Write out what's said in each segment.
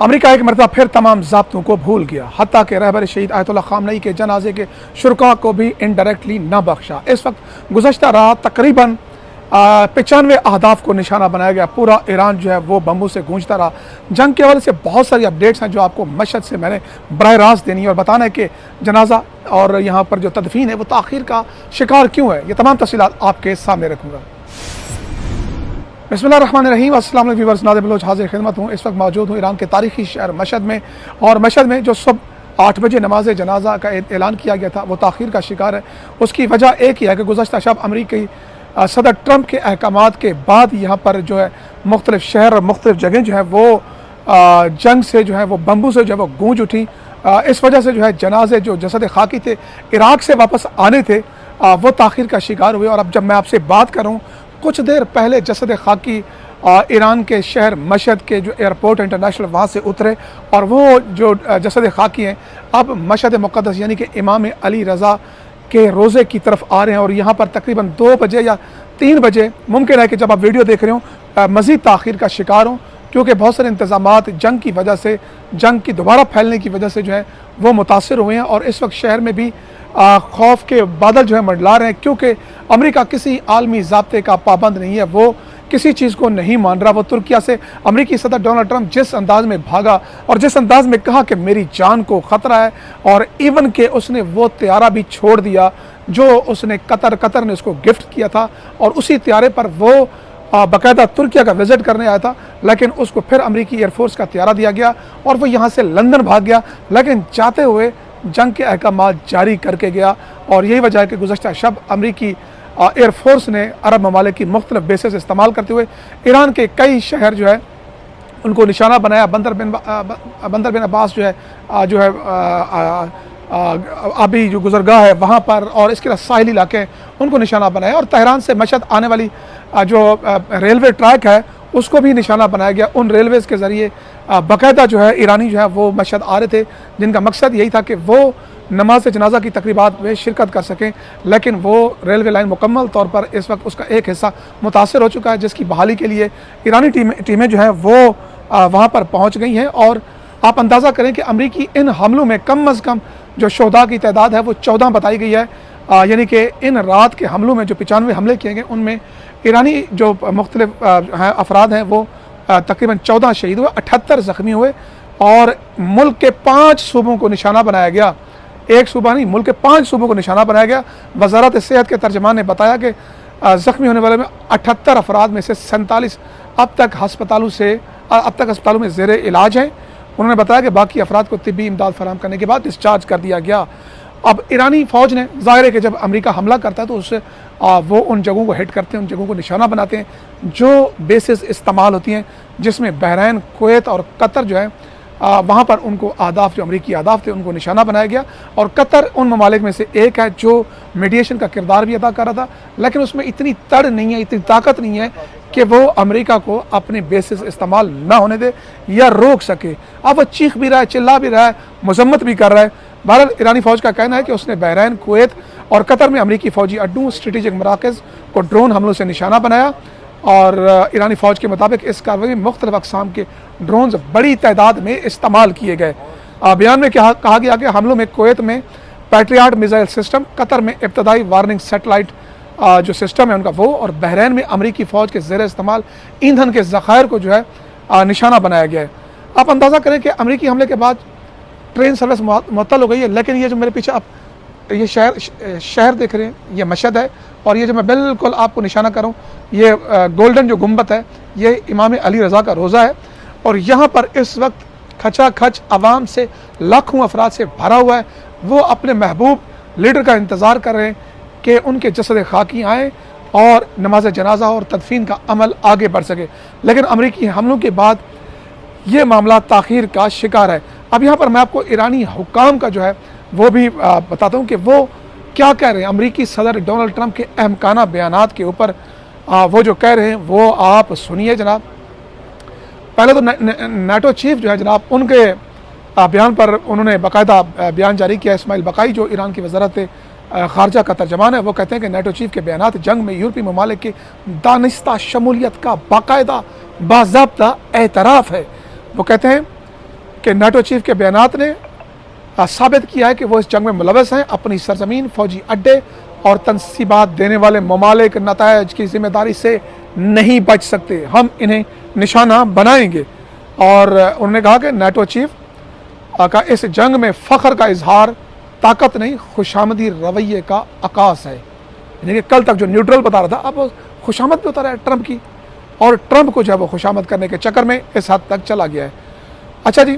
America एक मरतबा फिर तमाम ज़ाब्तों को भूल गया, हत्ता कि रहबर शहीद आयतुल्लाह खामनई के जनाजे के शुरका को भी इनडायरेक्टली न बख्शा। इस वक्त गुज़श्ता रात तकरीबन 95 अहदाफ को निशाना बनाया गया। पूरा ईरान जो है वो बम्बू से गूंजता रहा। जंग के हवाले से बहुत सारी अपडेट्स हैं जो आपको मशहद से मैंने बराह रास्त देनी है और बताना है कि जनाजा और यहाँ पर जो तदफीन है वो ताख़ीर का शिकार क्यों है। ये तमाम तफसीलात आपके सामने रखूँगा। बिस्मिल्लाहिर्रहमानिर्रहीम, अस्सलाम वालेकुम व्यूअर्स, नादिर बलोच हाजिर खिदमत हूँ। इस वक्त मौजूद हूँ ईरान के तारीखी शहर मशहद में, और मशहद में जो सुबह 8 बजे नमाज जनाजा का ऐलान किया गया था वो ताख़ीर का शिकार है। उसकी वजह एक ही है कि गुज़श्ता शब अमरीकी सदर ट्रंप के अहकामात के बाद यहाँ पर जो है मुख्तलिफ शहर और मुख्तलिफ जगह जो है वो जंग से जो है वो बम्बू से जो है वो गूंज उठी। इस वजह से जो है जनाजे जो जसद खाकी थे इराक़ से वापस आने थे वो ताख़ीर का शिकार हुए। और अब जब मैं आपसे बात करूँ, कुछ देर पहले जसद खाकी ईरान के शहर मशहद के जो एयरपोर्ट इंटरनेशनल वहाँ से उतरे, और वो जो जसद खाकी हैं अब मशहद मुक़द्दस यानी कि इमाम अली रज़ा के रोज़े की तरफ आ रहे हैं। और यहाँ पर तकरीबन 2 बजे या 3 बजे मुमकिन है कि जब आप वीडियो देख रहे हो मज़ीद ताख़ीर का शिकार हों, क्योंकि बहुत सारे इंतज़ामात जंग की वजह से, जंग की दोबारा फैलने की वजह से जो है वो मुतासर हुए हैं। और इस वक्त शहर में भी खौफ के बादल जो है मंडला रहे हैं, क्योंकि अमेरिका किसी आलमी ज़ाब्ते का पाबंद नहीं है, वो किसी चीज़ को नहीं मान रहा। वो तुर्किया से अमेरिकी सदर डोनाल्ड ट्रंप जिस अंदाज में भागा और जिस अंदाज में कहा कि मेरी जान को ख़तरा है, और इवन के उसने वो त्यारा भी छोड़ दिया जो उसने कतर ने उसको गिफ्ट किया था, और उसी त्यारे पर वो बाकायदा तुर्किया का विज़िट करने आया था, लेकिन उसको फिर अमेरिकी एयरफोर्स का त्यारा दिया गया और वो यहाँ से लंदन भाग गया, लेकिन जाते हुए जंग के अहकामात जारी करके गया। और यही वजह है कि गुज़श्ता शब अमरीकी एयरफोर्स ने अरब ममालिक की मुख्तलिफ बेसेस इस्तेमाल करते हुए ईरान के कई शहर जो है उनको निशाना बनाया। बंदर बिन अब्बास जो है अभी जो गुजरगाह है वहाँ पर, और इसके अलावा साहिली इलाके उनको निशाना बनाया। और तेहरान से मशहद आने वाली जो रेलवे ट्रैक है उसको भी निशाना बनाया गया। उन रेलवेज़ के ज़रिए बाकायदा जो है ईरानी जो है वो मशहद आ रहे थे, जिनका मकसद यही था कि वो नमाज जनाजा की तकरीबात में शिरकत कर सकें। लेकिन वो रेलवे लाइन मुकम्मल तौर पर इस वक्त उसका एक हिस्सा मुतासर हो चुका है, जिसकी बहाली के लिए ईरानी टीमें जो हैं वो वहाँ पर पहुँच गई हैं। और आप अंदाज़ा करें कि अमरीकी इन हमलों में कम अज़ कम जो शोहदा की तादाद है वो 14 बताई गई है। यानी कि इन रात के हमलों में जो 95 हमले किए गए उनमें ईरानी जो मुख्तलिफ अफराद हैं वो तकरीबन 14 शहीद हुए, 78 ज़ख्मी हुए, और मुल्क के 5 सूबों को निशाना बनाया गया। एक सूबा नहीं, मुल्क के 5 सूबों को निशाना बनाया गया। वज़ारत सेहत के तर्जमान ने बताया कि ज़ख्मी होने वाले में 78 अफराद में से 47 अब तक अस्पतालों में ज़ेर इलाज हैं। उन्होंने बताया कि बाकी अफराद को तिब्बी इमदाद फराहम करने के बाद डिस्चार्ज कर दिया गया। अब ईरानी फ़ौज ने, ज़ाहिर है कि जब अमेरिका हमला करता है तो उससे वो उन जगहों को हिट करते हैं, उन जगहों को निशाना बनाते हैं जो बेसिस इस्तेमाल होती हैं, जिसमें बहरैन, कुवैत और कतर जो है वहाँ पर उनको अहदाफ, जो अमरीकी अहदाफ थे, उनको निशाना बनाया गया। और कतर उन ममालिक में से एक है जो मीडिएशन का किरदार भी अदा कर रहा था, लेकिन उसमें इतनी तड़ नहीं है, इतनी ताकत नहीं है कि वो अमेरिका को अपने बेसिस इस्तेमाल ना होने दे या रोक सके। अब वो चीख भी रहा है, चिल्ला भी रहा है, मजम्मत भी कर रहा है। बहरहाल ईरानी फ़ौज का कहना है कि उसने बहरैन, कुवैत और कतर में अमरीकी फ़ौजी अड्डों, स्ट्रेटेजिक मराकज़ को ड्रोन हमलों से निशाना बनाया। और ईरानी फ़ौज के मुताबिक इस कार्रवाई में मुख्तलिफ अक़साम के ड्रोन्स बड़ी तादाद में इस्तेमाल किए गए। बयान में कहा गया कि हमलों में कुवैत में पैट्रियाट मिसाइल सिस्टम, कतर में इब्तदाई वार्निंग सेटेलाइट जो सिस्टम है उनका वो, और बहरैन में अमरीकी फ़ौज के ज़ेर इस्तेमाल ईंधन के ज़खायर को जो है निशाना बनाया गया है। आप अंदाज़ा करें कि अमरीकी हमले के बाद ट्रेन सर्विस मुअत्तल हो गई है, लेकिन ये जो मेरे पीछे आप ये शहर देख रहे हैं, ये मशहद है, और ये जो मैं बिल्कुल आपको निशाना करूँ, ये गोल्डन जो गुंबद है, ये इमाम अली रज़ा का रोज़ा है। और यहाँ पर इस वक्त खचाखच आवाम से, लाखों अफराद से भरा हुआ है। वो अपने महबूब लीडर का इंतज़ार कर रहे हैं कि उनके जसद खाकी आएँ और नमाज जनाजा और तदफीन का अमल आगे बढ़ सके। लेकिन अमरीकी हमलों के बाद ये मामला ताख़ीर का शिकार है। अब यहाँ पर मैं आपको ईरानी हुक्काम का जो है वो भी बताता हूँ कि वो क्या कह रहे हैं। अमरीकी सदर डोनाल्ड ट्रंप के अहमकाना बयानात के ऊपर वो जो कह रहे हैं वो आप सुनिए जनाब। पहले तो नाटो चीफ जो है जनाब, उनके बयान पर उन्होंने बाकायदा बयान जारी किया। इस्माइल बकाई जो ईरान की वज़ारत ख़ारजा का तर्जमान है, वो कहते हैं कि नाटो चीफ के बयानात जंग में यूरोपीय ममालिक की दानिस्ता शमूलियत का बाकायदा बाज़ाब्ता एतराफ़ है। वो कहते हैं کہ نیٹو چیف کے بیانات نے ثابت کیا ہے کہ وہ اس جنگ میں ملوث ہیں، اپنی سرزمین، فوجی اڈے اور تنصیبات دینے والے ممالک نتائج کی ذمہ داری سے نہیں بچ سکتے، ہم انہیں نشانہ بنائیں گے۔ اور انہوں نے کہا کہ نیٹو چیف کا اس جنگ میں فخر کا اظہار طاقت نہیں، خوشامدی رویے کا عکاس ہے۔ یعنی کہ کل تک جو نیوٹرل بتا رہا تھا اب وہ خوشامد بھی بتا رہا ہے ٹرمپ کی، اور ٹرمپ کو جو ہے وہ خوشامد کرنے کے چکر میں اس حد تک چلا گیا ہے۔ اچھا جی،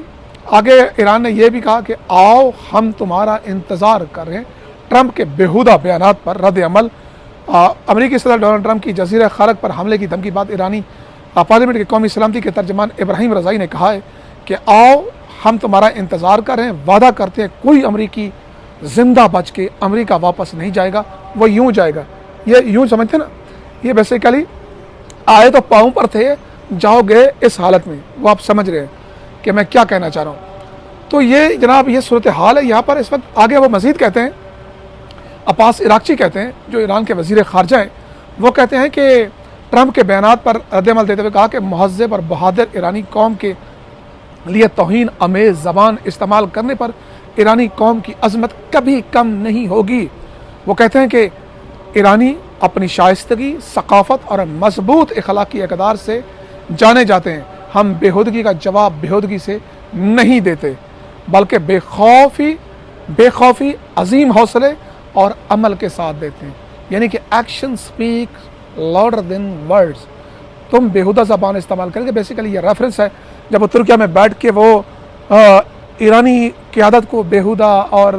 آگے ایران نے یہ بھی کہا کہ آؤ ہم تمہارا انتظار کر رہے ہیں۔ ٹرمپ کے بیہودہ بیانات پر رد عمل، امریکی صدر ڈونلڈ ٹرمپ کی جزیرہ خلق پر حملے کی دھمکی بعد ایرانی پارلیمنٹ کے قومی سلامتی کے ترجمان ابراہیم رضائی نے کہا ہے کہ آؤ ہم تمہارا انتظار کر رہے ہیں، وعدہ کرتے ہیں کوئی امریکی زندہ بچ کے امریکہ واپس نہیں جائے گا، وہ یوں جائے گا۔ یہ یوں سمجھتے نا، یہ بیسیکلی آئے تو پاؤں پر تھے، جاؤ گے اس حالت میں۔ وہ آپ سمجھ رہے ہیں کہ میں کیا کہنا چاہ رہا ہوں۔ تو یہ جناب یہ صورتحال ہے یہاں پر اس وقت۔ آگے وہ مزید کہتے ہیں، عباس عراقچی کہتے ہیں جو ایران کے وزیر خارجہ ہیں، وہ کہتے ہیں کہ ٹرمپ کے بیانات پر رد عمل دیتے ہوئے کہا کہ مہذب اور بہادر ایرانی قوم کے لیے توہین آمیز زبان استعمال کرنے پر ایرانی قوم کی عظمت کبھی کم نہیں ہوگی۔ وہ کہتے ہیں کہ ایرانی اپنی شائستگی، ثقافت اور مضبوط اخلاقی اقدار سے جانے جاتے ہیں۔ ہم بےہودگی کا جواب بےہودگی سے نہیں دیتے، بلکہ بے خوفی عظیم حوصلے اور عمل کے ساتھ دیتے ہیں۔ یعنی کہ action speak louder than words. تم بےہودہ زبان استعمال کریں گے، بیسیکلی یہ ریفرنس ہے جب وہ ترکیہ میں بیٹھ کے وہ ایرانی قیادت کو بےہودہ اور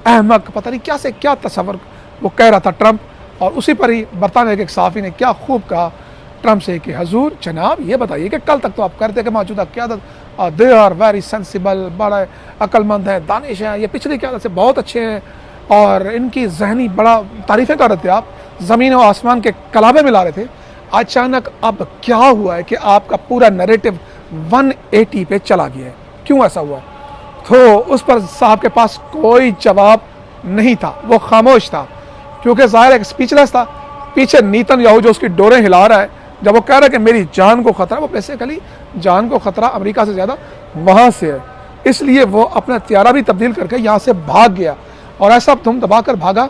احمق، پتہ نہیں کیا سے کیا تصور وہ کہہ رہا تھا ٹرمپ، اور اسی پر ہی برطانیہ کے ایک صحافی نے کیا خوب کہا ٹرمپ سے کہ حضور جناب یہ بتائیے کہ کل تک تو آپ کہتے کہ موجودہ قیادت دے آر ویری سینسیبل، بڑا عقل مند ہے، دانش ہیں، یہ پچھلی قیادت سے بہت اچھے ہیں اور ان کی ذہنی بڑا تعریفیں کر رہے تھے، آپ زمین و آسمان کے کلابے ملا رہے تھے۔ اچانک اب کیا ہوا ہے کہ آپ کا پورا نیریٹو 180 پہ چلا گیا ہے؟ کیوں ایسا ہوا؟ تو اس پر صاحب کے پاس کوئی جواب نہیں تھا، وہ خاموش تھا، کیونکہ ظاہر ایک سپیچلیس تھا۔ پیچھے نیتن یاہو جو اس کی ڈوریں ہلا رہا ہے، جب وہ کہہ رہا ہے کہ میری جان کو خطرہ، وہ بیسیکلی جان کو خطرہ امریکہ سے زیادہ وہاں سے ہے، اس لیے وہ اپنا طیارہ بھی تبدیل کر کے یہاں سے بھاگ گیا، اور ایسا دھم دبا کر بھاگا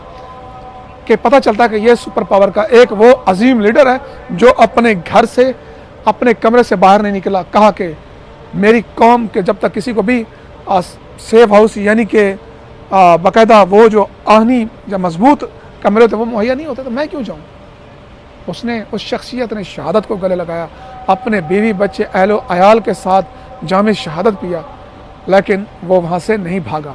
کہ پتہ چلتا ہے کہ یہ سپر پاور کا ایک وہ عظیم لیڈر ہے جو اپنے گھر سے، اپنے کمرے سے باہر نہیں نکلا۔ کہا کہ میری قوم کے جب تک کسی کو بھی سیف ہاؤس یعنی کہ باقاعدہ وہ جو آہنی یا مضبوط کمرے ہوتے وہ مہیا نہیں ہوتے تو میں کیوں جاؤں۔ اس نے، اس شخصیت نے شہادت کو گلے لگایا، اپنے بیوی بچے اہل و عیال کے ساتھ جام شہادت پیا، لیکن وہ وہاں سے نہیں بھاگا۔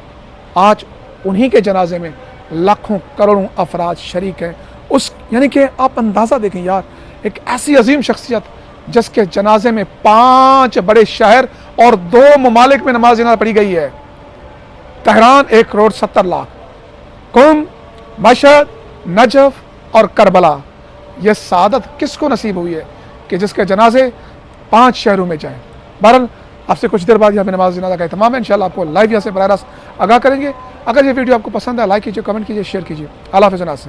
آج انہی کے جنازے میں لاکھوں کروڑوں افراد شریک ہیں۔ اس یعنی کہ آپ اندازہ دیکھیں یار، ایک ایسی عظیم شخصیت جس کے جنازے میں 5 بڑے شہر اور 2 ممالک میں نماز جنازہ پڑھی گئی ہے۔ تہران 1.70 کروڑ، قم، مشہد، نجف اور کربلا۔ یہ سعادت کس کو نصیب ہوئی ہے کہ جس کے جنازے 5 شہروں میں جائیں۔ بہرحال آپ سے کچھ دیر بعد یہاں پہ نماز جنازہ کا اہتمام ہے، انشاءاللہ آپ کو لائیو یہاں سے براہ راست آگاہ کریں گے۔ اگر یہ ویڈیو آپ کو پسند ہے لائک کیجیے، کمنٹ کیجیے، شیئر کیجیے۔ اللہ حافظ۔